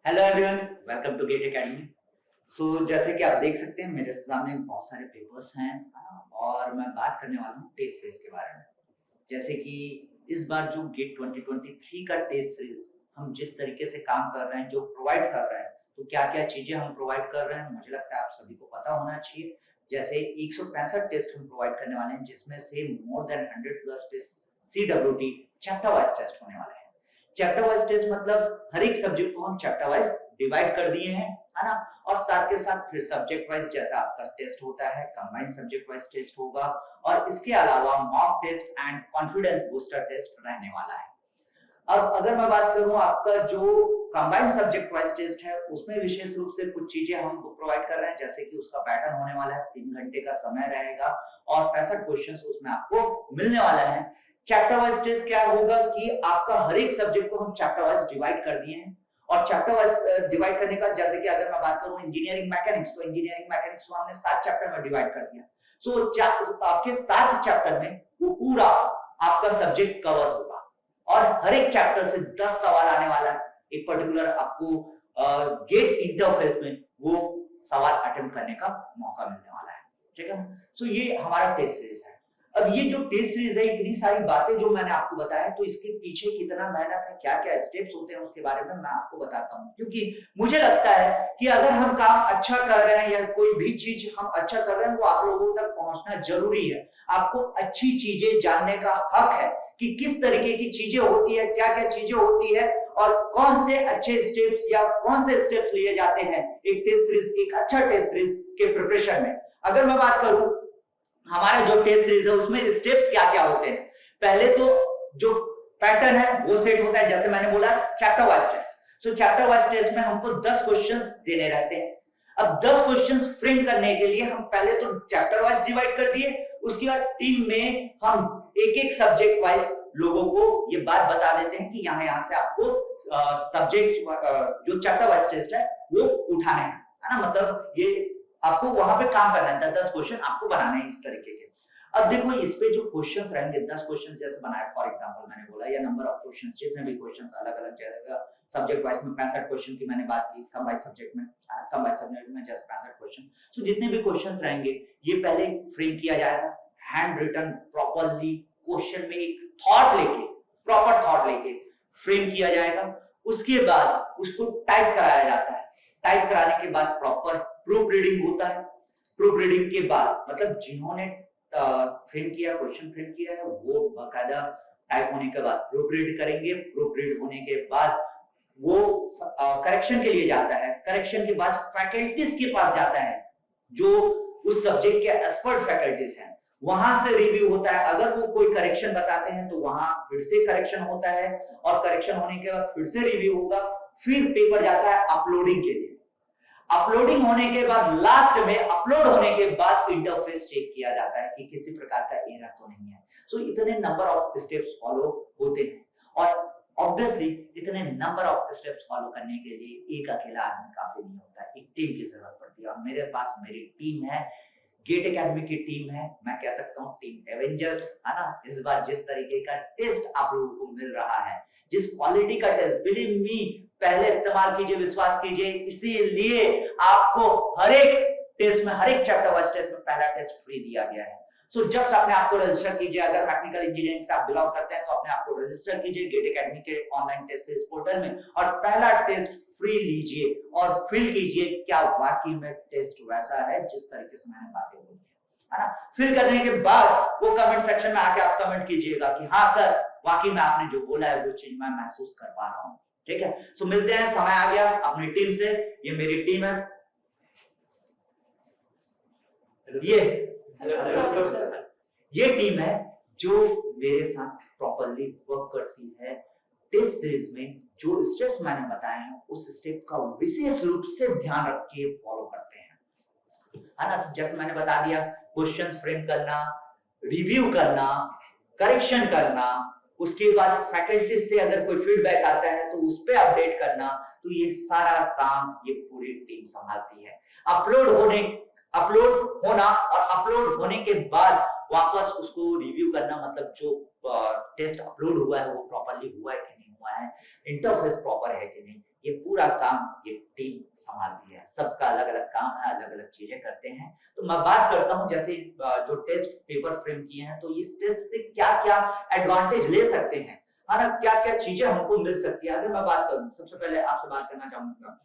Hello everyone, welcome to GATE academy. जैसे कि आप देख सकते हैं मेरे सामने बहुत सारे पेपर्स हैं और मैं बात करने वाला हूँ टेस्ट सीरीज के बारे में। जैसे कि इस बार जो गेट 2023 का टेस्ट सीरीज हम जिस तरीके से काम कर रहे हैं, जो प्रोवाइड कर रहे हैं, तो क्या-क्या चीजें हम प्रोवाइड कर रहे हैं, मुझे लगता है आप सभी को पता होना चाहिए। जैसे 165 टेस्ट हम प्रोवाइड करने वाले हैं, जिसमें से more than 100 plus test CWT chapter wise test होने वाले हैं। चैप्टर वाइज टेस्ट मतलब हर एक सब्जेक्ट को हम चैप्टर वाइज डिवाइड कर दिए हैं, है ना? और साथ के साथ फिर सब्जेक्ट वाइज जैसा आपका टेस्ट होता है, कंबाइंड सब्जेक्ट वाइज टेस्ट होगा और इसके अलावा mock test and confidence booster test रहने वाला है। अब अगर मैं बात करूं आपका जो कंबाइंड सब्जेक्ट वाइज टेस्ट है, उसमें विशेष रूप से कुछ चीजें हम प्रोवाइड कर रहे हैं, जैसे कि उसका पैटर्न होने वाला है, 3 घंटे का समय रहेगा और 65 क्वेश्चंस उसमें आपको मिलने वाला है। चैप्टर वाइज टेस्ट क्या होगा कि आपका हर एक सब्जेक्ट को हम चैप्टर वाइज डिवाइड कर दिए हैं और चैप्टर वाइज डिवाइड करने का, जैसे कि अगर मैं बात करूं इंजीनियरिंग मैकेनिक्स, तो इंजीनियरिंग मैकेनिक्स को हमने 7 चैप्टर में डिवाइड कर दिया। आपके 7 चैप्टर में वो पूरा आपका सब्जेक्ट कवर होगा और हर एक चैप्टर से 10 सवाल आने वाला है। एक पर्टिकुलर आपको गेट इंटरफेस में वो सवाल अटेम्प्ट करने का मौका मिलने वाला है। ठीक है? ये हमारा टेस्ट सीरीज है। अब ये जो टेस्ट सीरीज है, इतनी सारी बातें जो मैंने आपको बताया, तो इसके पीछे कितना मेहनत है, क्या-क्या स्टेप्स होते हैं, उसके बारे में मैं आपको बताता हूँ। क्योंकि मुझे लगता है कि अगर हम काम अच्छा कर रहे हैं या कोई भी चीज हम अच्छा कर रहे हैं, वो आप लोगों तक पहुंचना जरूरी है। आपको अच्छी चीजें जानने का हक है कि किस तरीके की चीजें होती है, क्या-क्या चीजें होती है और कौन से अच्छे स्टेप्स या कौन से स्टेप्स लिए जाते हैं एक टेस्ट सीरीज, एक अच्छा टेस्ट सीरीज के प्रिपरेशन में। अगर मैं बात करूं हमारा जो टेस्ट सीरीज है उसमें स्टेप्स क्या-क्या होते हैं। पहले तो जो पैटर्न है वो सेट होता है, जैसे मैंने बोला chapter wise test. Chapter wise test में हमको 10 क्वेश्चंस देने रहते हैं। अब 10 क्वेश्चंस फ्रेम करने के लिए हम पहले तो चैप्टर वाइज डिवाइड कर दिए, उसके बाद टीम में हम एक-एक सब्जेक्ट वाइज लोगों को ये बात बता देते हैं कि यहाँ से आपको सब्जेक्ट जो चैप्टर वाइज टेस्ट है वो उठाने हैं, है ना? मतलब ये आपको वहां पे काम करना है, 10-10 क्वेश्चन आपको बनाने हैं इस तरीके के। अब देखो इस पे जो क्वेश्चंस रहेंगे, 10 क्वेश्चंस जैसे बनाए फॉर एग्जांपल मैंने बोला, या नंबर ऑफ क्वेश्चंस, जितने भी क्वेश्चंस अलग-अलग जाएगा। सब्जेक्ट वाइज में 65 क्वेश्चन की मैंने बात की, कंबाइंड सब्जेक्ट में जैसे 65 क्वेश्चन। जितने भी क्वेश्चंस रहेंगे ये पहले फ्रेम किया जाएगा, हैंड रिटन प्रॉपर्ली, क्वेश्चन में एक थॉट लेके, प्रॉपर थॉट लेके फ्रेम किया जाएगा। उसके बाद उसको टाइप कराया जाता है। टाइप कराने के बाद प्रॉपर प्रूफ रीडिंग होता है। प्रूफ रीडिंग के बाद मतलब जिन्होंने फ्रेम किया, क्वेश्चन फ्रेम किया है, वो बाकायदा टाइप होने के बाद प्रूफ रीड करेंगे। प्रूफ रीड होने के बाद वो करेक्शन के लिए जाता है। करेक्शन के बाद फैकल्टीज के पास जाता है, जो उस सब्जेक्ट के एक्सपर्ट फैकल्टीज हैं, वहां से रिव्यू होता है। अगर वो कोई करेक्शन बताते हैं तो वहां फिर से करेक्शन होता है और करेक्शन होने के बाद फिर से रिव्यू होगा। फिर पेपर जाता है अपलोडिंग के लिए। अपलोडिंग होने के बाद लास्ट में अपलोड होने के बाद इंटरफेस चेक किया जाता है कि किसी प्रकार का एरर तो नहीं है। इतने नंबर ऑफ स्टेप्स फॉलो होते हैं और ऑब्वियसली इतने नंबर ऑफ स्टेप्स फॉलो करने के लिए एक अकेला आदमी काफी नहीं होता है, एक टीम की जरूरत पड़ती है और मेरे पास मेरी टीम है, गेट एकेडमी की टीम है। मैं कह सकता हूँ टीम एवेंजर्स, है ना? इस बार जिस तरीके का टेस्ट आप लोगों को मिल रहा है, जिस क्वालिटी का टेस्ट, बिलीव मी, पहले इस्तेमाल कीजिए, विश्वास कीजिए। इसीलिए आपको हर एक टेस्ट में, हर एक चैप्टर वाइज टेस्ट में पहला टेस्ट फ्री दिया गया है। जस्ट अपने आप को रजिस्टर कीजिए। अगर मैकेनिकल इंजीनियरिंग से आप बिलोंग करते हैं तो अपने आप को रजिस्टर कीजिए गेट एकेडमी के ऑनलाइन टेस्ट सीरीज पोर्टल में और पहला टेस्ट फ्री लीजिए और फिल कीजिए क्या वाकई में टेस्ट वैसा है जिस तरीके से मैंने बातें बोली है ना? फिल करने के बाद वो कमेंट सेक्शन में आके आप कमेंट कीजिएगा कि हाँ सर, वाकई में आपने जो बोला है वो चीज मैं महसूस कर पा रहा हूँ। ठीक है? मिलते हैं, समय आ गया अपनी टीम से। ये मेरी टीम है, ये टीम है जो मेरे साथ प्रॉपर्ली वर्क करती है। टेस्ट सीरीज में जो स्टेप्स मैंने बताए हैं उस स्टेप का विशेष रूप से ध्यान रख के फॉलो करते हैं, है ना? जैसे मैंने बता दिया, क्वेश्चंस फ्रेम करना, रिव्यू करना, करेक्शन करना, उसके बाद फैकल्टी से अगर कोई फीडबैक आता है तो उस पर अपडेट करना। ये सारा काम ये पूरी टीम संभालती है। अपलोड होना और अपलोड होने के बाद वापस उसको रिव्यू करना, मतलब जो टेस्ट अपलोड हुआ है वो प्रॉपर्ली हुआ है कि नहीं हुआ है, इंटरफेस प्रॉपर है कि नहीं, ये पूरा काम ये टीम संभालती है, सबका अलग-अलग काम है, अलग-अलग चीज़ें करते हैं। तो मैं बात करता हूँ जैसे जो टेस्ट पेपर फ्रेम किए हैं, तो इस टेस्ट से क्या-क्या एडवांटेज ले सकते हैं, है ना? क्या-क्या चीज़ें हमको मिल सकती है? अगर मैं बात करूँ, सबसे पहले आपसे बात करना चाहूँगा,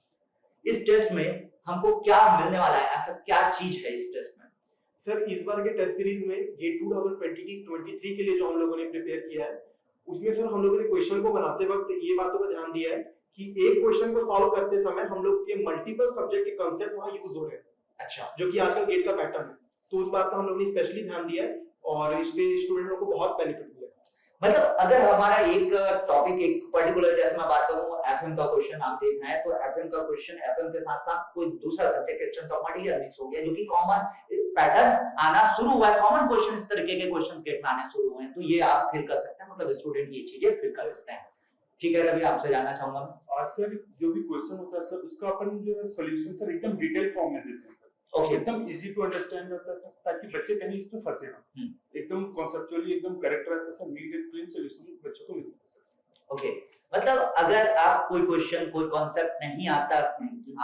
इस टेस्ट में हमको क्या मिलने वाला है? ऐसा क्या चीज़ है इस टेस्ट में? सर इस बार के टेस्ट सीरीज में ये 2023 के लिए जो हम लोगों ने प्रिपेयर किया है, उसमें सर हम लोगों ने क्वेश्चन को बनाते वक्त ये बातों का ध्यान दिया है कि एक क्वेश्चन को सॉल्व करते समय हम लोग के मल्टीपल सब्जेक्ट के कांसेप्ट वहां यूज हो रहे हैं, अच्छा। जो कि आजकल गेट का पैटर्न है। तो उस बात का हम लोगों ने स्पेशली ध्यान दिया है और इससे स्टूडेंट लोगों को बहुत बेनिफिट मिला है। मतलब अगर हमारा एक टॉपिक एक पर्टिकुलर जैसे मैं बात करूँ एफएम का क्वेश्चन आप देख रहे हैं तो एफएम का क्वेश्चन एफएम के साथ-साथ कोई दूसरा subject strength of material mix हो गया जो कि कॉमन पैटर्न आना शुरू हुआ है, कॉमन क्वेश्चन इस तरीके के क्वेश्चंस गेट में आने शुरू हुए हैं। तो ये आप फिल कर सकते हैं, मतलब स्टूडेंट ये चीजें फिल कर सकते हैं। ठीक है रवि, आपसे जानना चाहूंगा मैं। और सर जो भी क्वेश्चन होता है सर उसका अपन जो है सॉल्यूशन सर एकदम डिटेल फॉर्म में देते हैं सर। ओके। एकदम इजी टू अंडरस्टैंड रहता है सर, ताकि बच्चे कहीं इसमें फंसे ना। एकदम कॉन्सेप्चुअली एकदम करेक्ट रहता है sir, neat and clean solution बच्चों को मिलता है सर। ओके, मतलब अगर आप कोई क्वेश्चन कोई कॉन्सेप्ट नहीं आता,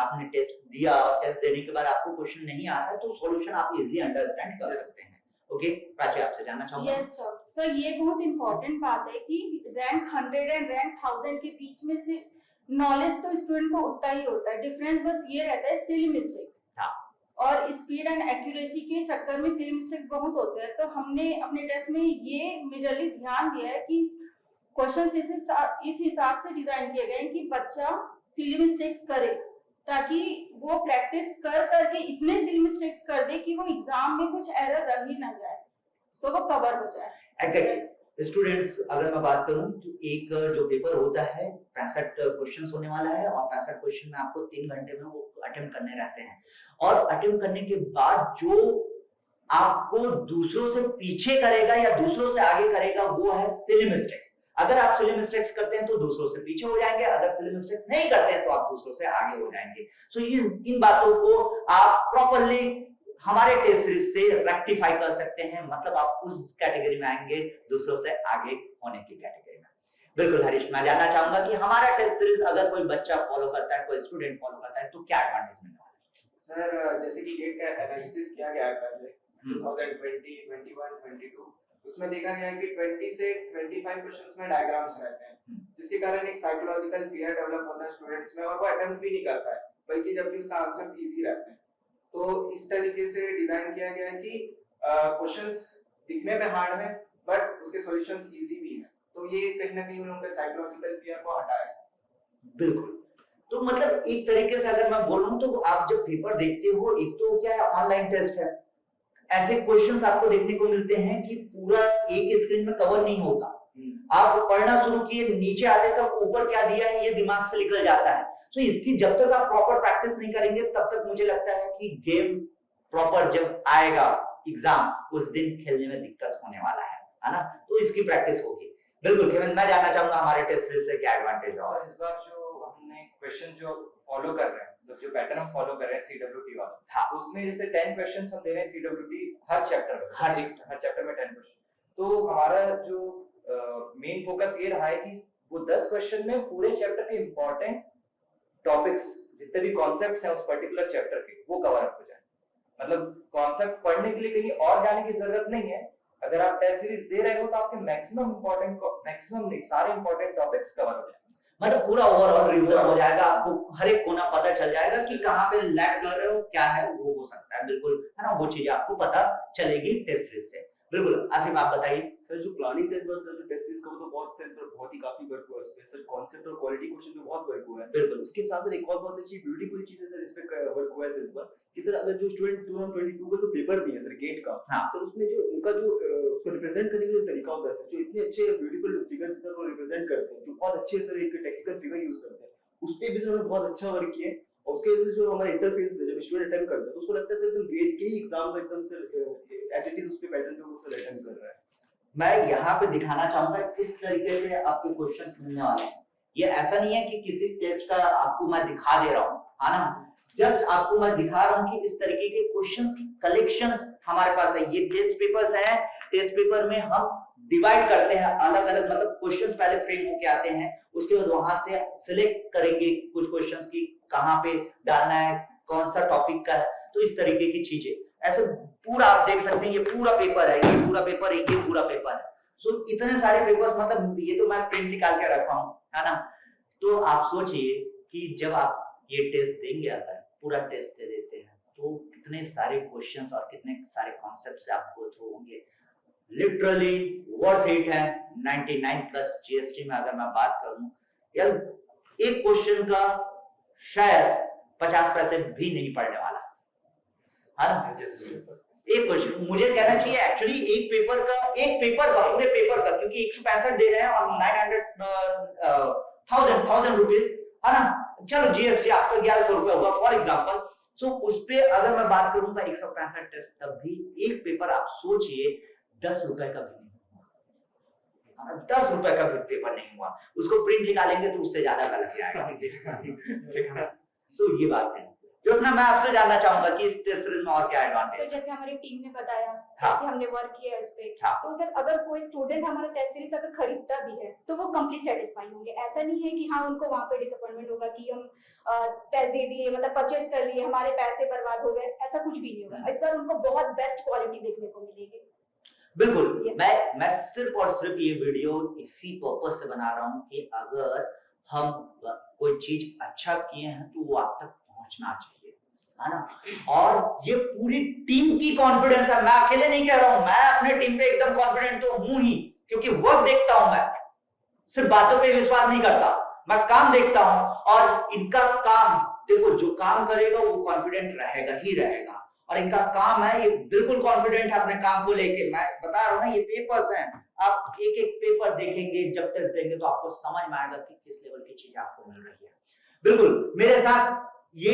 आपने टेस्ट दिया और टेस्ट देने के बाद आपको क्वेश्चन नहीं आता तो सॉल्यूशन आप इजीली अंडरस्टैंड कर सकते हैं। ओके, प्राची आपसे जानना चाहूंगा। यस सर, सर ये बहुत इंपॉर्टेंट बात है कि रैंक 100 एंड रैंक 1000 के बीच में से नॉलेज तो स्टूडेंट को उतना ही होता है, डिफरेंस बस ये रहता है सिली मिस्टेक्स। हाँ। और स्पीड एंड एक्यूरेसी के चक्कर में सिली मिस्टेक्स बहुत होते हैं, तो हमने अपने टेस्ट में ये मेजरली ध्यान दिया है कि क्वेश्चन इस हिसाब से डिजाइन किए गए हैं कि बच्चा सिली मिस्टेक्स करे, ताकि वो प्रैक्टिस कर करके इतने सिली मिस्टेक्स कर दे कि वो एग्जाम में कुछ एरर रह ही ना जाए, सो वो कवर हो जाए। एग्जैक्टली। स्टूडेंट्स अगर मैं बात करूं तो एक जो पेपर होता है 65 क्वेश्चंस होने वाला है और 65 क्वेश्चन में आपको 3 घंटे में वो अटेम्प्ट करने रहते हैं और अटेम्प्ट करने के बाद जो आपको दूसरों से पीछे करेगा या दूसरों से आगे करेगा वो है सिली मिस्टेक्स। अगर आप सिली मिस्टेक्स करते हैं तो दूसरों से पीछे हो जाएंगे, अगर सिली मिस्टेक्स नहीं करते हैं तो आप दूसरों से आगे हो जाएंगे। सो इन बातों को आप प्रॉपर्ली हमारे टेस्ट सीरीज से रेक्टिफाई कर सकते हैं, मतलब आप उस कैटेगरी में आएंगे दूसरों से आगे होने की कैटेगरी में। बिल्कुल हरीश, मैं जानना चाहूंगा कि हमारा टेस्ट सीरीज अगर कोई बच्चा फॉलो करता है, कोई स्टूडेंट फॉलो करता है तो क्या एडवांटेज मिलने वाला है? सर जैसे कि गेट का एनालिसिस किया गया है पहले 2020, 21, 22, उसमें देखा गया है कि 20 से 25 क्वेश्चंस में डायग्राम्स रहते हैं, जिसके कारण एक साइकोलॉजिकल फियर डेवलप होता है स्टूडेंट्स में और वो अटेम्प्ट भी नहीं करता है, बल्कि जबकि उसका आंसर्स इजी रहते हैं। तो इस तरीके से डिजाइन किया गया है कि क्वेश्चंस दिखने में हार्ड है बट उसके सॉल्यूशंस इजी भी हैं, तो ये कहीं ना कहीं उनके साइकोलॉजिकल फियर को हटाया। बिल्कुल। तो मतलब एक तरीके से अगर मैं बोलूं तो आप जब पेपर देखते हो, एक तो क्या है ऑनलाइन टेस्ट है, ऐसे क्वेश्चंस आपको देखने को मिलते हैं कि पूरा एक स्क्रीन में कवर नहीं होता। आप पढ़ना शुरू किए नीचे आते तक ऊपर क्या दिया है ये दिमाग से निकल जाता है। तो इसकी जब तक आप प्रॉपर प्रैक्टिस नहीं करेंगे तब तक मुझे लगता है कि गेम प्रॉपर जब आएगा एग्जाम उस दिन खेलने में दिक्कत होने वाला है ना? तो इसकी प्रैक्टिस होगी। बिल्कुल केविन, मैं जानना चाहूंगा हमारे टेस्ट सीरीज से क्या एडवांटेज है? और इस बार जो हमने क्वेश्चन जो फॉलो कर रहे हैं, मतलब जो पैटर्न हम फॉलो कर रहे हैं सीडब्ल्यूटी वाला, हाँ, उसमें जैसे 10 क्वेश्चंस हम दे रहे हैं सीडब्ल्यूटी हर चैप्टर में, हर चैप्टर में 10 क्वेश्चन। तो हमारा जो मेन फोकस ये रहा है कि वो 10 क्वेश्चन में पूरे चैप्टर के इंपॉर्टेंट टॉपिक्स जितने भी कॉन्सेप्ट्स हैं उस पर्टिकुलर चैप्टर के वो कवर अप हो जाए। मतलब कॉन्सेप्ट पढ़ने के लिए कहीं और जाने की जरूरत नहीं है, अगर आप टेस्ट सीरीज दे रहे हो तो आपके मैक्सिमम नहीं सारे इंपॉर्टेंट टॉपिक्स कवर हो जाए, मतलब पूरा ओवरऑल रिवीजन हो जाएगा, आपको हर एक कोना पता चल जाएगा कि कहाँ पे लैग कर रहे हो, क्या है वो हो सकता है, बिल्कुल है ना, वो चीजें आपको पता चलेगी टेस्ट सीरीज से। बिल्कुल आसिफ आप बताइए। सर जो प्लानिंग टेस्ट सर जो टेस्ट सीरीज का वो तो बहुत सेंस पर बहुत ही काफी वर्क हुआ उसमें सर, कॉन्सेप्ट और क्वालिटी क्वेश्चन में बहुत वर्क हुआ है। बिल्कुल। उसके साथ साथ एक और बहुत अच्छी ब्यूटीफुल चीज है सर इस पे वर्क हुआ है इस बार कि सर अगर जो स्टूडेंट 2022 का जो पेपर दिए सर गेट का, हाँ, सर उसमें जो उनका जो उसको रिप्रेजेंट करने का जो तरीका होता है सर, जो इतने अच्छे ब्यूटीफुल फिगर्स सर वो रिप्रेजेंट करते हैं, जो बहुत अच्छे सर एक टेक्निकल फिगर यूज करते हैं, उस पे भी सर उन्होंने बहुत अच्छा वर्क किया है। और उसके वजह से जो हमारा इंटरफेस है जब स्टूडेंट अटेम्प्ट करता है तो उसको लगता है सर एकदम गेट के ही एग्जाम का एकदम सर एज इट इज उस पे पैटर्न जो वो सर अटेम्प्ट कर रहा है। मैं यहाँ पे दिखाना चाहूंगा किस तरीके से आपके क्वेश्चंस मिलने वाले हैं। ये ऐसा नहीं है कि किसी टेस्ट का आपको मैं दिखा दे रहा हूँ, है ना, जस्ट आपको मैं दिखा रहा हूँ कि इस तरीके के क्वेश्चंस की कलेक्शंस हमारे पास है। ये टेस्ट पेपर्स हैं, टेस्ट पेपर में हम डिवाइड करते हैं अलग अलग, मतलब क्वेश्चंस पहले फ्रेम होके आते हैं, उसके बाद वहां से सिलेक्ट करेंगे कुछ क्वेश्चंस की कहाँ पे डालना है, कौन सा टॉपिक का है, तो इस तरीके की चीजें ऐसे पूरा आप देख सकते हैं। ये पूरा पेपर है, ये पूरा पेपर है, ये पूरा पेपर है। सो इतने सारे पेपर्स, मतलब ये तो मैं प्रिंट निकाल के रखा हूँ, है ना। तो आप सोचिए कि जब आप ये टेस्ट देंगे, अगर पूरा टेस्ट दे देते हैं, तो कितने सारे क्वेश्चंस और कितने सारे कॉन्सेप्ट से आप गो थ्रू होंगे। लिटरली वर्थ इट है। 99 प्लस जीएसटी में अगर मैं बात करूं यार, एक क्वेश्चन का शायद 50 पैसे भी नहीं पड़ने वाला, है ना। एक क्वेश्चन मुझे कहना चाहिए एक्चुअली एक पेपर का पूरे पेपर का, क्योंकि 165 दे रहे हैं और 1000 रुपीज, है ना। चलो जीएसटी आपका 1100 रुपए होगा फॉर एग्जांपल। सो उस पे अगर मैं बात करूंगा 165 टेस्ट, तब भी एक पेपर आप सोचिए 10 रुपए का भी नहीं हुआ, 10 रुपए का भी पेपर नहीं हुआ। उसको प्रिंट निकालेंगे तो उससे ज्यादा का लग जाएगा। सो ये बात है। ज्योत्सना, मैं आपसे जानना चाहूंगा कि इस टेस्ट सीरीज में और क्या एडवांटेज है। जैसे हमारी टीम ने बताया, हाँ। जैसे हमने वर्क किया है इस पे, हाँ। तो सर अगर कोई स्टूडेंट हमारा टेस्ट सीरीज अगर खरीदता भी है तो वो कंप्लीट सेटिस्फाई होंगे। ऐसा नहीं है कि हाँ उनको वहाँ पे डिसअपॉइंटमेंट होगा कि हम पैसे दे दिए, मतलब परचेज कर लिए, हमारे पैसे बर्बाद हो गए, ऐसा कुछ भी नहीं होगा। इस बार उनको बहुत बेस्ट क्वालिटी देखने को मिलेगी। बिल्कुल। मैं सिर्फ और सिर्फ ये वीडियो इसी पर्पस से बना रहा हूँ कि अगर हम कोई चीज अच्छा किए हैं तो वो आप तक पहुंचना चाहिए, है ना। और ये पूरी टीम की कॉन्फिडेंस है, मैं अकेले नहीं कह रहा हूं, मैं अपने टीम पे एकदम कॉन्फिडेंट तो हूं ही, क्योंकि वर्क देखता हूं मैं, सिर्फ बातों पे विश्वास नहीं करता, मैं काम देखता हूं। और इनका काम देखो, जो काम करेगा वो कॉन्फिडेंट रहेगा ही रहेगा, और इनका काम है, ये बिल्कुल कॉन्फिडेंट है अपने काम को लेके। मैं बता रहा हूं ना, ये पेपर्स हैं, आप एक एक पेपर देखेंगे, जब टेस्ट देंगे तो आपको समझ में आएगा कि किस लेवल की चीज आपको मिल रही है। बिल्कुल मेरे साथ ये,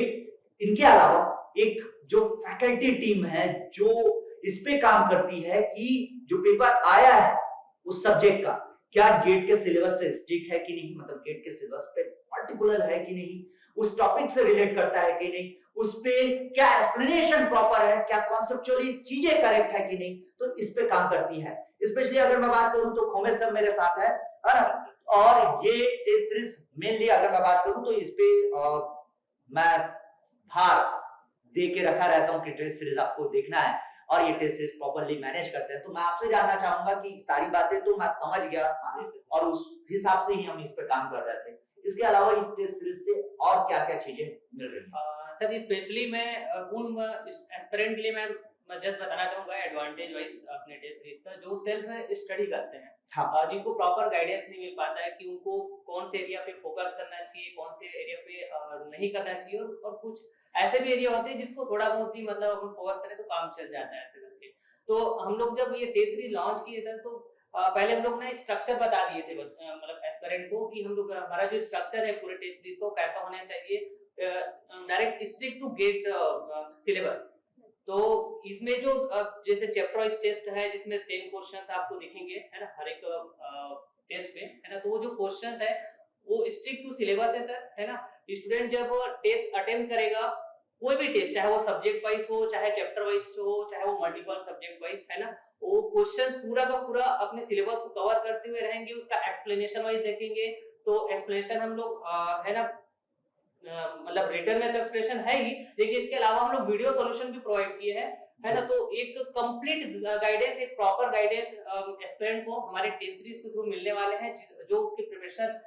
इनके अलावा एक जो फैकल्टी टीम है जो इस पे काम करती है कि जो पेपर आया है उस सब्जेक्ट का क्या गेट के सिलेबस से स्टिक है कि नहीं, मतलब गेट के सिलेबस पे पर्टिकुलर है कि नहीं, उस टॉपिक से रिलेट करता है कि नहीं, उस पे क्या एक्सप्लेनेशन प्रॉपर है, क्या कॉन्सेप्चुअली चीजें करेक्ट है कि नहीं, तो इस पे काम करती है। स्पेशली अगर मैं बात करूं तो खोमेश सर मेरे साथ है ना। और ये टेस्ट सीरीज मेनली अगर मैं बात करूं तो इस पे मैं भार दे के रखा रहता हूं कि टेस्ट सीरीज आपको देखना है और ये टेस्ट सीरीज प्रॉपर्ली मैनेज करते हैं। तो मैं आपसे जानना चाहूंगा कि सारी बातें तो मैं समझ गया और उस हिसाब से ही हम इस पे काम कर रहे थे, इसके अलावा इस टेस्ट सीरीज से और क्या-क्या चीजें मिल रही हैं? सर स्पेशली मैं उन एस्पिरेंट के लिए मैं जस्ट बताना चाहूंगा एडवांटेज वाइज अपने टेस्ट सीरीज का, जो सेल्फ स्टडी करते हैं, हाँ। जिनको प्रॉपर गाइडेंस नहीं मिल पाता है कि उनको कौन से एरिया पे फोकस करना चाहिए, कौन से एरिया पे नहीं करना चाहिए, और कुछ ऐसे भी एरिया होते हैं जिसको थोड़ा बहुत ही मतलब अपन फोकस करें तो काम चल जाता है ऐसे करके। तो हम लोग जब ये टेस्ट सीरीज लॉन्च किए सर, तो पहले हम लोग ने स्ट्रक्चर बता दिए थे मतलब एस्पिरेंट को कि हम लोग हमारा जो स्ट्रक्चर है पूरे टेस्ट सीरीज को कैसा होना चाहिए, direct stick to GATE syllabus. तो इसमें जो जैसे चैप्टर वाइज टेस्ट है जिसमें 10 क्वेश्चंस आपको दिखेंगे, है ना, हर एक टेस्ट में, है ना। तो वो जो क्वेश्चंस है वो स्टिक टू सिलेबस है सर, है ना। स्टूडेंट जब टेस्ट अटेम्प्ट करेगा, कोई भी टेस्ट, चाहे वो सब्जेक्ट वाइज हो, चाहे चैप्टर वाइज हो, चाहे वो मल्टीपल सब्जेक्ट वाइज, है ना, वो क्वेश्चन पूरा का पूरा अपने सिलेबस को कवर करते हुए रहेंगे, उसका एक्सप्लेनेशन वाइज देखेंगे। तो एक्सप्लेनेशन हम लोग है ना, मतलब रिटर्न में तो एक्सप्रेशन है ही, लेकिन इसके अलावा हम लोग वीडियो सॉल्यूशन भी प्रोवाइड किए हैं, है ना। तो एक कंप्लीट गाइडेंस, एक प्रॉपर गाइडेंस एस्पिरेंट को हमारे टेस्ट सीरीज के थ्रू मिलने वाले हैं, जो उसकी प्रिपरेशन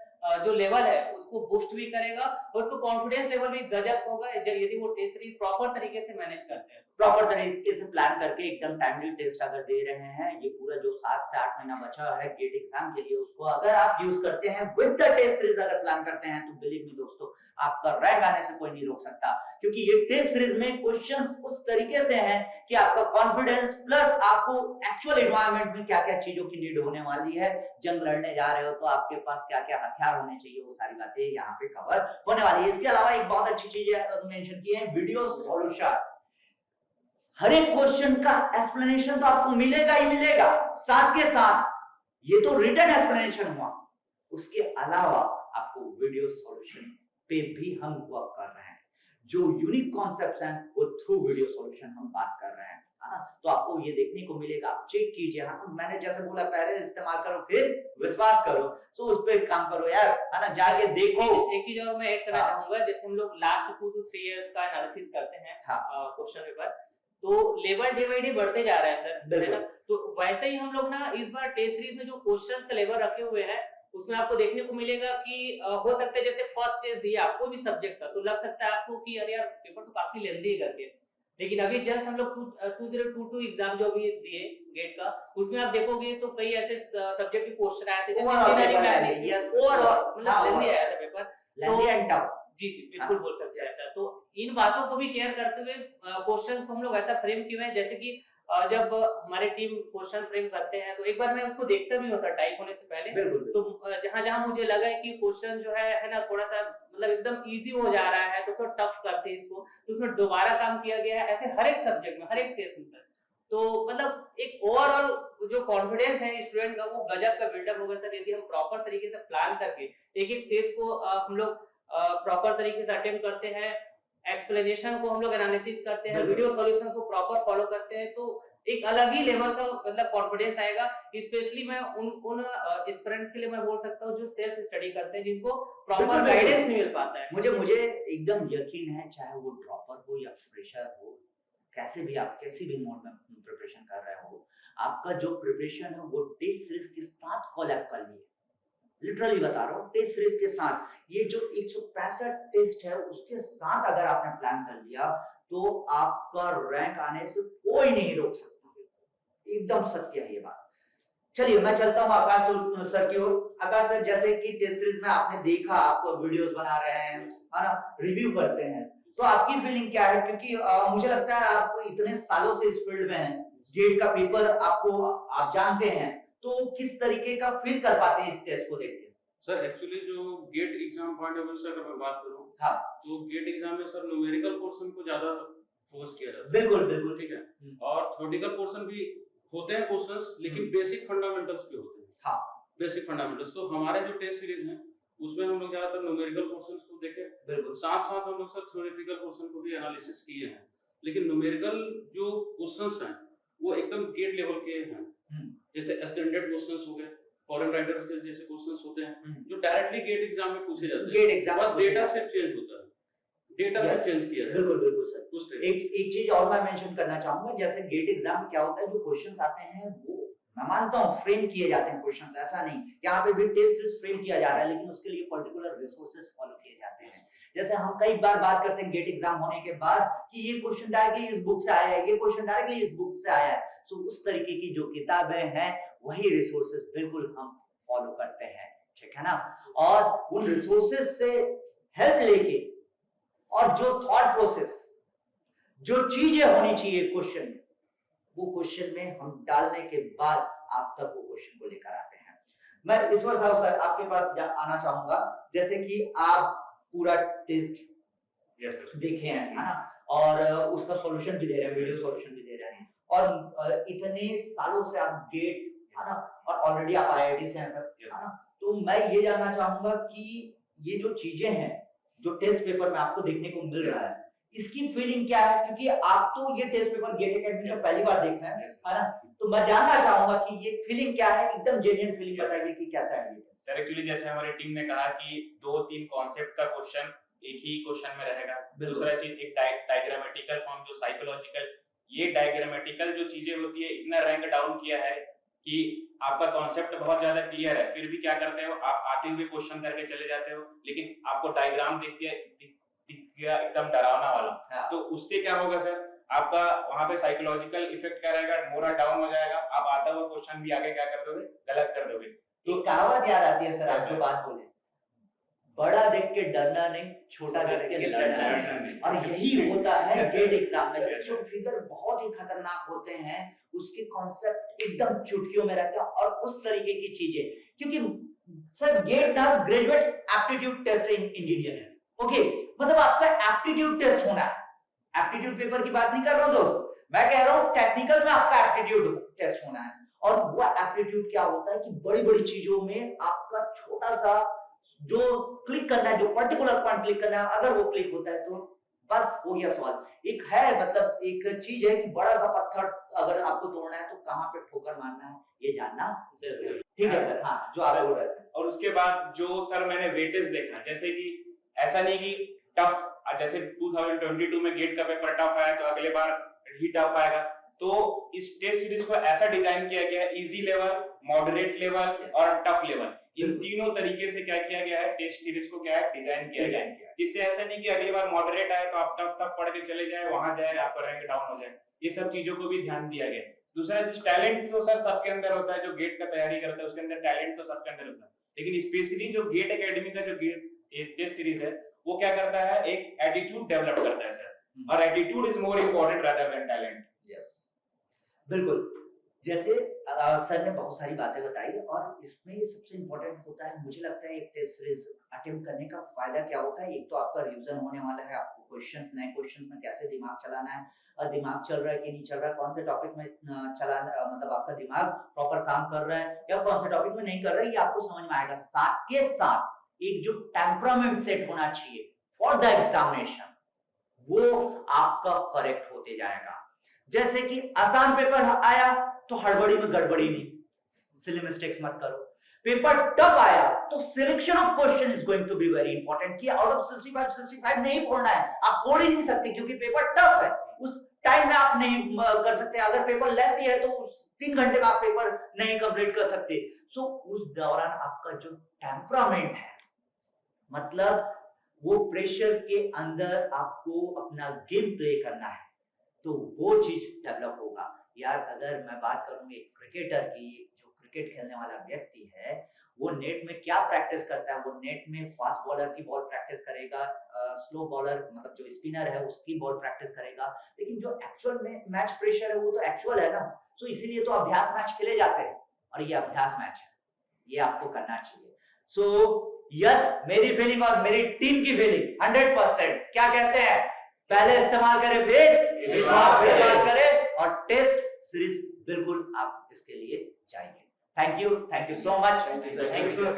जो लेवल है उसको बूस्ट भी करेगा और उसको कॉन्फिडेंस लेवल भी गजब होगा यदि वो टेस्ट सीरीज प्रॉपर तरीके से मैनेज करते हैं, प्रॉपर तरीके से प्लान करके एकदम टाइमली टेस्ट अगर दे रहे हैं। ये पूरा जो 7 से 8 महीना बचा है गेट एग्जाम के लिए, उसको अगर आप यूज करते हैं विद द टेस्ट सीरीज अगर प्लान करते हैं, तो बिलीव मी दोस्तों, आपका रैंक आने से कोई नहीं रोक सकता, क्योंकि ये टेस्ट सीरीज में क्वेश्चंस उस तरीके से हैं कि आपका कॉन्फिडेंस प्लस आपको एक्चुअल एनवायरनमेंट में क्या-क्या चीजों की नीड होने वाली है, जंग लड़ने जा रहे हो तो आपके पास क्या-क्या हथियार होने चाहिए, वो सारी बातें यहाँ पे कवर होने वाली है। इसके अलावा एक बहुत अच्छी चीज मेंशन की है, वीडियो सॉल्यूशन। हर एक क्वेश्चन का एक्सप्लेनेशन तो आपको मिलेगा ही मिलेगा, साथ के साथ ये तो रिटन एक्सप्लेनेशन हुआ, उसके अलावा आपको वीडियो सॉल्यूशन पे भी हम वर्क कर रहे हैं। जो यूनिक कॉन्सेप्ट्स हैं वो थ्रू वीडियो सॉल्यूशन हम बात कर रहे हैं। है ना? तो आपको ये देखने को मिलेगा, आप चेक कीजिए। हाँ, तो मैंने जैसे बोला पहले इस्तेमाल करो फिर विश्वास करो, तो उस पे काम करो यार, है ना? जाके देखो। एक चीज और मैं ऐड करना हाँ। चाहूंगा, जैसे हम लोग लास्ट 2 to 3 इयर्स का एनालिसिस करते हैं हाँ। क्वेश्चन पेपर, तो लेवल डे बाय डे बढ़ते जा रहा है सर, है बिल्कुल। ना? तो वैसे ही हम लोग ना इस बार टेस्ट सीरीज में जो क्वेश्चंस का लेवल रखे हुए हैं, उसमें आपको देखने को मिलेगा कि हो सकता है जैसे फर्स्ट टेस्ट दिया कोई भी सब्जेक्ट का, तो लग सकता है आपको कि अरे यार पेपर तो काफी लेंथी है करके, लेकिन अभी जस्ट हम लोग 2022 एग्जाम जो भी दिए गेट का, उसमें आप देखोगे तो कई ऐसे सब्जेक्ट के क्वेश्चन आए थे जैसे Overall engineering paper में आए थे, yes, ओवरऑल हाँ, मतलब लेंथी overall। आया था पेपर। Lengthy and tough. जी, जी, बिल्कुल हाँ, बोल सकते हैं yes। ऐसा। तो इन बातों को भी केयर करते हुए क्वेश्चंस को हम लोग ऐसा फ्रेम किए हुए हैं, जैसे कि जब हमारी टीम क्वेश्चन फ्रेम करते हैं, तो एक बार मैं उसको देखता भी हूँ सर टाइप होने से पहले। बिल्कुल, तो जहाँ-जहाँ मुझे लगा है कि क्वेश्चन जो है ना थोड़ा-सा मतलब एकदम ईज़ी हो जा रहा है, तो थोड़ा टफ करते हैं इसको, तो उसमें दोबारा काम किया गया है, ऐसे हर एक सब्जेक्ट में, हर एक टेस्ट में सर। तो मतलब एक ओवरऑल जो कॉन्फिडेंस है स्टूडेंट का, वो गजब का बिल्डअप होगा सर, यदि हम प्रॉपर तरीके से प्लान करके एक-एक टेस्ट को हम लोग प्रॉपर तरीके से अटेम्प्ट करते हैं, एक्सप्लेनेशन को हम लोग एनालिसिस करते हैं, बिल्कुल। वीडियो सॉल्यूशन को प्रॉपर फॉलो करते हैं, तो एक अलग ही लेवल का मतलब कॉन्फिडेंस आएगा। स्पेशली मैं उन एस्पिरेंट्स के लिए मैं बोल सकता हूँ जो सेल्फ स्टडी करते हैं, जिनको प्रॉपर बिल्कुल, बिल्कुल। गाइडेंस नहीं मिल पाता है। मुझे एकदम यकीन है, चाहे वो ड्रॉपर हो या फ्रेशर हो, कैसे भी आप किसी भी मोड में प्रिपरेशन कर रहे हो, आपका जो प्रिपरेशन है वो टेस्ट सीरीज के साथ कोलैब कर लिए। लिटरली बता रहा हूँ, टेस्ट सीरीज के साथ ये जो 165 टेस्ट है उसके साथ अगर आपने प्लान कर लिया, तो आपका रैंक आने से कोई नहीं रोक सकता। एकदम सत्य है ये बात। चलिए मैं चलता हूँ आकाश सर की ओर। आकाश सर, जैसे कि टेस्ट सीरीज में आपने देखा, आप वीडियोस बना रहे हैं, है ना, रिव्यू करते हैं, तो आपकी फीलिंग क्या है? क्योंकि मुझे लगता है आप इतने सालों से इस फील्ड में हैं, गेट का पेपर आप जानते हैं, तो किस तरीके का फील कर पाते हैं इस टेस्ट को देख के? सर एक्चुअली जो GATE exam point of view से अगर मैं बात करूं, हाँ, तो गेट एग्जाम में सर न्यूमेरिकल पोर्शन को ज्यादा फोकस किया जाता है। बिल्कुल बिल्कुल। ठीक है, और थ्योरेटिकल पोर्शन भी होते हैं क्वेश्चंस, लेकिन बेसिक फंडामेंटल्स पे होते हैं। हाँ, बेसिक फंडामेंटल्स। तो हमारे जो टेस्ट सीरीज है उसमें हम लोग ज्यादातर न्यूमेरिकल पोर्शंस को देखे, बिल्कुल। साथ साथ हम लोग सर थ्योरेटिकल पोर्शन को भी एनालिसिस किए हैं, लेकिन न्यूमेरिकल जो क्वेश्चंस हैं वो एकदम गेट लेवल के हैं। जैसे स्टैंडर्ड क्वेश्चंस हो गए, फॉरेन राइटर्स के जैसे क्वेश्चंस होते हैं जो डायरेक्टली गेट एग्जाम में पूछे जाते हैं। गेट एग्जाम बस डेटा सेट चेंज होता है, डेटा सेट चेंज किया है। बिल्कुल बिल्कुल सर। उस टाइप। एक चीज और मैं मेंशन करना चाहूंगा, जैसे गेट एग्जाम में क्या होता है, जो क्वेश्चंस आते हैं वो मैं मानता हूँ फ्रेम किए जाते हैं क्वेश्चंस, ऐसा नहीं, यहाँ पे भी टेस्ट सीरीज फ्रेम किया जा रहा है, लेकिन उसके लिए पर्टिकुलर रिसोर्सेज फॉलो किए जाते हैं। जैसे हम कई बार बात करते हैं गेट एग्जाम होने के बाद कि ये क्वेश्चन डायरेक्टली इस बुक से आया है, ये क्वेश्चन डायरेक्टली इस बुक से आया है, तो उस तरीके की जो किताबें हैं वही रिसोर्सेज बिल्कुल हम फॉलो करते हैं, ठीक है ना? और उन रिसोर्सेज से हेल्प लेके और जो थॉट प्रोसेस, जो चीजें होनी चाहिए क्वेश्चन में, वो क्वेश्चन में हम डालने के बाद आप तक वो क्वेश्चन को लेकर आते हैं। मैं ईश्वर साहब सर आपके पास आना चाहूंगा, जैसे कि आप पूरा टेस्ट देखे हैं, है ना, और उसका सॉल्यूशन भी दे रहे हैं, वीडियो सॉल्यूशन भी दे रहे हैं, और इतने सालों से आप गेट, है ना, और ऑलरेडी आप आईआईटी से हैं सर, है ना, तो मैं ये जानना चाहूंगा कि ये जो चीजें हैं जो टेस्ट पेपर में आपको देखने को मिल रहा है, इसकी फीलिंग क्या है? क्योंकि आप तो ये टेस्ट पेपर गेट एकेडमी में पहली बार देख रहे हैं, है ना, तो मैं जानना चाहूंगा कि ये फीलिंग क्या है, एकदम जेन्युइन फीलिंग बताइए कि कैसा है ये। सर एक्चुअली जैसे हमारी टीम ने कहा कि 2-3 कॉन्सेप्ट का क्वेश्चन एक ही क्वेश्चन में रहेगा। दूसरा चीज एक डायग्रामेटिकल फॉर्म जो साइकोलॉजिकल, ये डायग्रामेटिकल जो चीजें होती है, इतना रैंक डाउन किया है कि आपका कॉन्सेप्ट बहुत ज्यादा क्लियर है, फिर भी क्या करते हो आप आते हुए क्वेश्चन करके चले जाते हो, लेकिन आपको डायग्राम दिख गया एकदम डरावना वाला। हाँ। तो उससे क्या होगा सर, आपका वहां पे साइकोलॉजिकल इफेक्ट क्या रहेगा, मोरल डाउन हो जाएगा, आप आता हुआ क्वेश्चन भी आगे क्या कर दोगे, गलत कर दोगे। एक कहावत याद आती है सर, आप जो बात बोले, बड़ा देख के डरना नहीं, छोटा देख के लड़ना नहीं, और यही होता है गेट एग्जाम में। जो फिगर बहुत ही खतरनाक होते हैं, उसके कॉन्सेप्ट एकदम चुटकियों में रहते हैं, और उस तरीके की चीजें, क्योंकि सर गेट ना graduate aptitude test in engineer है, ओके, मतलब आपका एप्टीट्यूड टेस्ट होना है। एप्टीट्यूड पेपर की बात नहीं कर रहा हूं दोस्त, मैं कह रहा हूं टेक्निकल में आपका एप्टीट्यूड टेस्ट होना है। और वो एप्टीट्यूड क्या होता है कि बड़ी बड़ी चीजों में आपका छोटा सा जो क्लिक करना है, जो पर्टिकुलर पॉइंट क्लिक करना है, अगर वो क्लिक होता है तो बस हो गया सवाल। एक है मतलब एक चीज है कि बड़ा सा पत्थर अगर आपको तोड़ना है तो कहाँ पे ठोकर मारना है ये जानना जरूरी है। ठीक है सर, हाँ जो आप बोल रहे थे। और उसके बाद जो सर मैंने वेटेज देखा, जैसे कि ऐसा नहीं कि टफ, जैसे 2022 में गेट का पेपर टफ आया तो अगले बार ही टफ आएगा, तो इस टेस्ट सीरीज को ऐसा डिजाइन किया गया है, इजी लेवल, मॉडरेट लेवल और टफ लेवल, इन तीनों तरीके से क्या किया गया है, टेस्ट सीरीज को क्या है डिजाइन किया गया है, जिससे ऐसा नहीं कि अगली बार मॉडरेट आए तो आप टफ टफ पढ़ के चले जाए, वहां जाए आपका रैंक डाउन हो जाए, ये सब चीजों को भी ध्यान दिया गया है। दूसरा चीज, टैलेंट तो सर सबके अंदर होता है, जो गेट का तैयारी करता है उसके अंदर टैलेंट तो सबके अंदर होता है, लेकिन स्पेशली जो गेट एकेडमी का जो गेट टेस्ट सीरीज है वो क्या करता है, एक एटीट्यूड डेवलप करता है सर, और attitude is more important rather than talent. Yes, बिल्कुल। जैसे सर ने बहुत सारी बातें बताई और इसमें सबसे इम्पोर्टेंट होता है, मुझे लगता है एक टेस्ट सीरीज अटेम्प्ट करने का फायदा क्या होता है, एक तो आपका रिवीजन होने वाला है, आपको क्वेश्चंस, नए क्वेश्चंस में कैसे दिमाग चलाना है, और दिमाग चल रहा है कि नहीं चल रहा है, कौन से टॉपिक में चलाना, मतलब आपका दिमाग प्रॉपर काम कर रहा है या कौन से टॉपिक में नहीं कर रहा है, ये आपको समझ में आएगा। साथ के साथ एक जो टेम्परामेंट सेट होना चाहिए फॉर द एग्जामिनेशन, वो आपका करेक्ट होते जाएगा। जैसे कि आसान पेपर आया तो हड़बड़ी में गड़बड़ी नहीं, सिली मिस्टेक्स मत करो। पेपर टफ आया तो selection of question is going to be very important, कि आउट ऑफ 65 नहीं फोड़ना है, आप फोड़ ही नहीं सकते क्योंकि पेपर टफ है, उस टाइम में आप नहीं कर सकते। अगर पेपर लेंथी है तो 3 घंटे में आप पेपर नहीं कंप्लीट कर सकते। सो उस दौरान आपका जो टेम्परामेंट है, मतलब वो प्रेशर के अंदर आपको अपना गेम प्ले करना है, तो वो चीज डेवलप होगा। यार अगर मैं बात करूं एक क्रिकेटर की, जो क्रिकेट खेलने वाला व्यक्ति है, वो नेट में क्या प्रैक्टिस करता है, वो नेट में फास्ट बॉलर की बॉल प्रैक्टिस करेगा, स्लो बॉलर मतलब जो स्पिनर है उसकी बॉल प्रैक्टिस करेगा, लेकिन जो एक्चुअल में मैच प्रेशर है वो तो एक्चुअल है ना। सो इसीलिए तो अभ्यास मैच खेले जाते हैं, और ये अभ्यास मैच है, ये आपको करना चाहिए। सो यस, मेरी फीलिंग और मेरी टीम की फीलिंग 100%। क्या कहते हैं, पहले इस्तेमाल करें वेट, विश्वास करें, और टेस्ट सीरीज बिल्कुल आप इसके लिए चाहिए। Thank you so much. Thank you sir.